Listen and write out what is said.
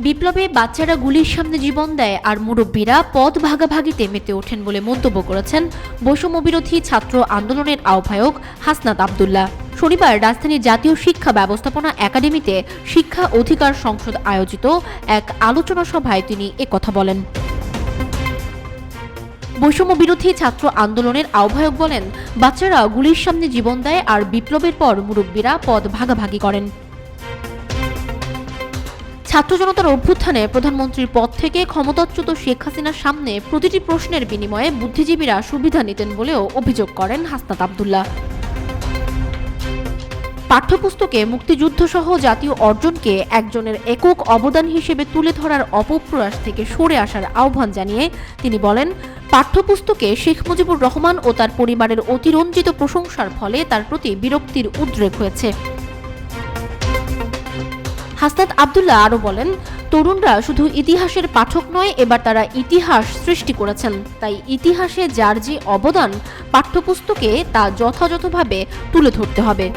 বিপ্লবে বাচ্চারা গুলির সামনে জীবন দেয় আর মুরব্বীরা পদ ভাগাভাগিতে মেতে ওঠেন বলে মন্তব্য করেছেন বৈষম্যবিরোধী ছাত্র আন্দোলনের আহ্বায়ক হাসনাত আব্দুল্লাহ। শনিবার রাজধানীর জাতীয় শিক্ষা ব্যবস্থাপনা একাডেমিতে শিক্ষা অধিকার সংসদ আয়োজিত এক আলোচনা সভায় তিনি একথা বলেন। বৈষম্যবিরোধী ছাত্র আন্দোলনের আহ্বায়ক বলেন, বাচ্চারা গুলির সামনে জীবন দেয় আর বিপ্লবের পর মুরব্বীরা পদ ভাগাভাগি করেন। ছাত্র জনতার অভ্যুত্থানে প্রধানমন্ত্রীর পদ থেকে ক্ষমতাচ্যুত শেখ হাসিনার সামনে প্রতিটি প্রশ্নের বিনিময়ে বুদ্ধিজীবীরা সুবিধা নিতেন বলেও অভিযোগ করেন হাসনাত আব্দুল্লাহ। পাঠ্যপুস্তকে মুক্তিযুদ্ধসহ জাতীয় অর্জনকে একজনের একক অবদান হিসেবে তুলে ধরার অপপ্রয়াস থেকে সরে আসার আহ্বান জানিয়ে তিনি বলেন, পাঠ্যপুস্তকে শেখ মুজিবুর রহমান ও তার পরিবারের অতিরঞ্জিত প্রশংসার ফলে তার প্রতি বিরক্তির উদ্রেক হয়েছে। হাসনাত আব্দুল্লাহ আরও বলেন, তরুণরা শুধু ইতিহাসের পাঠক নয়, এবার তারা ইতিহাস সৃষ্টি করেছেন। তাই ইতিহাসে যার যে অবদান পাঠ্যপুস্তকে তা যথাযথভাবে তুলে ধরতে হবে।